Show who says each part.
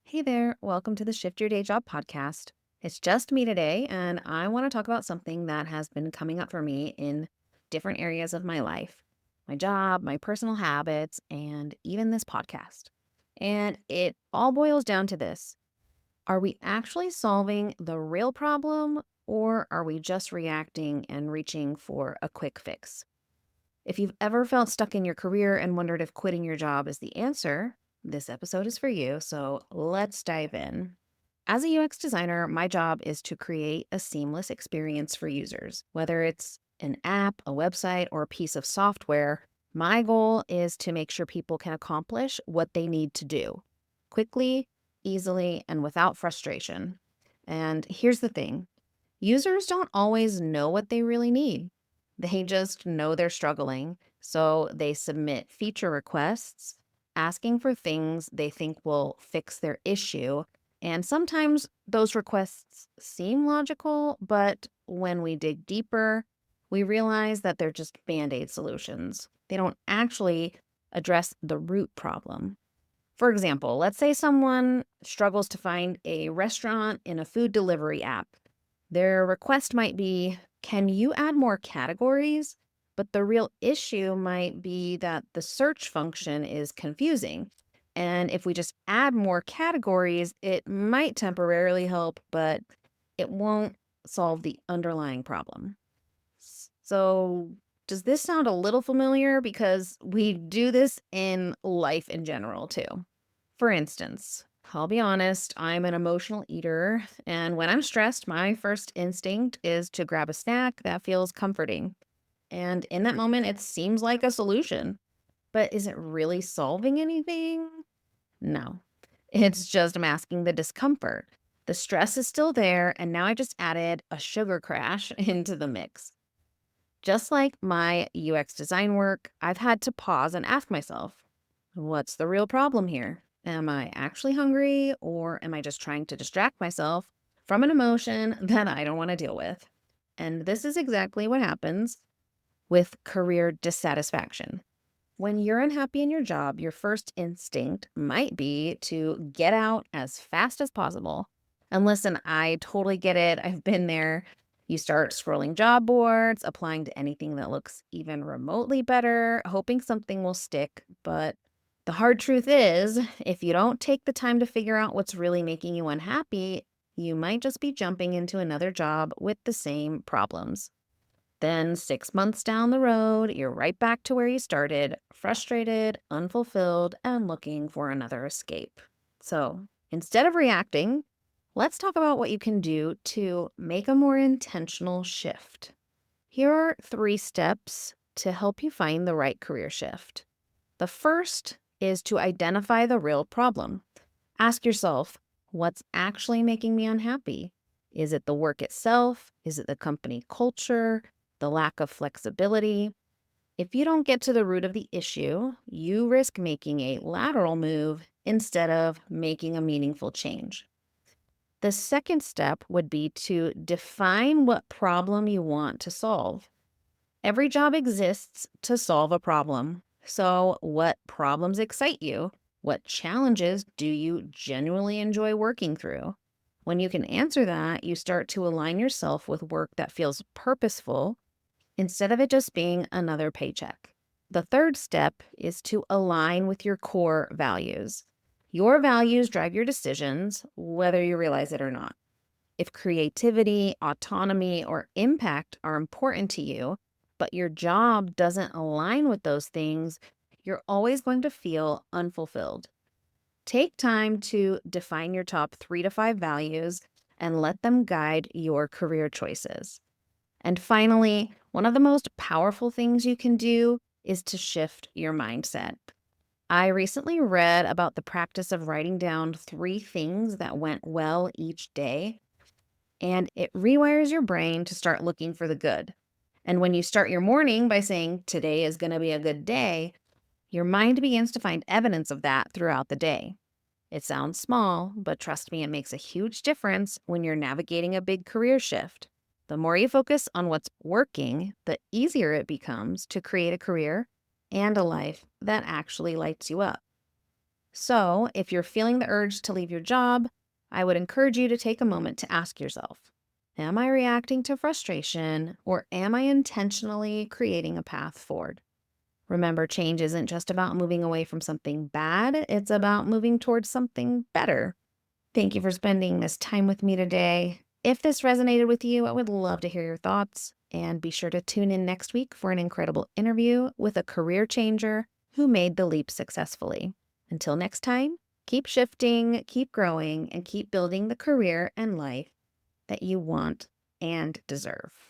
Speaker 1: Hey there, welcome to the Shift Your Day Job podcast. It's just me today, and I want to talk about something that has been coming up for me in different areas of my life, my job, my personal habits, and even this podcast. And it all boils down to this: are we actually solving the real problem, or are we just reacting and reaching for a quick fix? If you've ever felt stuck in your career and wondered if quitting your job is the answer, this episode is for you. So let's dive in. As a UX designer, my job is to create a seamless experience for users. Whether it's an app, a website, or a piece of software, my goal is to make sure people can accomplish what they need to do quickly, easily, and without frustration. And here's the thing: users don't always know what they really need. They just know they're struggling. So they submit feature requests asking for things they think will fix their issue. And sometimes those requests seem logical, but when we dig deeper, we realize that they're just band aid solutions. They don't actually address the root problem. For example, let's say someone struggles to find a restaurant in a food delivery app. Their request might be, can you add more categories? But the real issue might be that the search function is confusing. And if we just add more categories, it might temporarily help, but it won't solve the underlying problem. So, does this sound a little familiar? Because we do this in life in general too. For instance, I'll be honest, I'm an emotional eater, and when I'm stressed, my first instinct is to grab a snack that feels comforting. And in that moment, it seems like a solution. But is it really solving anything? No, it's just masking the discomfort. The stress is still there, and now I just added a sugar crash into the mix. Just like my UX design work, I've had to pause and ask myself, what's the real problem here? Am I actually hungry, or am I just trying to distract myself from an emotion that I don't want to deal with? And this is exactly what happens with career dissatisfaction. When you're unhappy in your job, your first instinct might be to get out as fast as possible. And listen, I totally get it. I've been there. You start scrolling job boards, applying to anything that looks even remotely better, hoping something will stick. But the hard truth is, if you don't take the time to figure out what's really making you unhappy, you might just be jumping into another job with the same problems. Then 6 months down the road, you're right back to where you started, frustrated, unfulfilled, and looking for another escape. So instead of reacting, let's talk about what you can do to make a more intentional shift. Here are 3 steps to help you find the right career shift. The first is to identify the real problem. Ask yourself, what's actually making me unhappy? Is it the work itself? Is it the company culture? The lack of flexibility? If you don't get to the root of the issue, you risk making a lateral move instead of making a meaningful change. The second step would be to define what problem you want to solve. Every job exists to solve a problem. So, what problems excite you? What challenges do you genuinely enjoy working through? When you can answer that, you start to align yourself with work that feels purposeful instead of it just being another paycheck. The third step is to align with your core values. Your values drive your decisions, whether you realize it or not. If creativity, autonomy, or impact are important to you, but your job doesn't align with those things, you're always going to feel unfulfilled. Take time to define your top 3 to 5 values and let them guide your career choices. And finally, one of the most powerful things you can do is to shift your mindset. I recently read about the practice of writing down 3 things that went well each day, and it rewires your brain to start looking for the good. And when you start your morning by saying, today is going to be a good day, your mind begins to find evidence of that throughout the day. It sounds small, but trust me, it makes a huge difference when you're navigating a big career shift. The more you focus on what's working, the easier it becomes to create a career and a life that actually lights you up. So, if you're feeling the urge to leave your job, I would encourage you to take a moment to ask yourself, am I reacting to frustration or am I intentionally creating a path forward? Remember, change isn't just about moving away from something bad, it's about moving towards something better. Thank you for spending this time with me today. If this resonated with you, I would love to hear your thoughts. And be sure to tune in next week for an incredible interview with a career changer who made the leap successfully. Until next time, keep shifting, keep growing, and keep building the career and life that you want and deserve.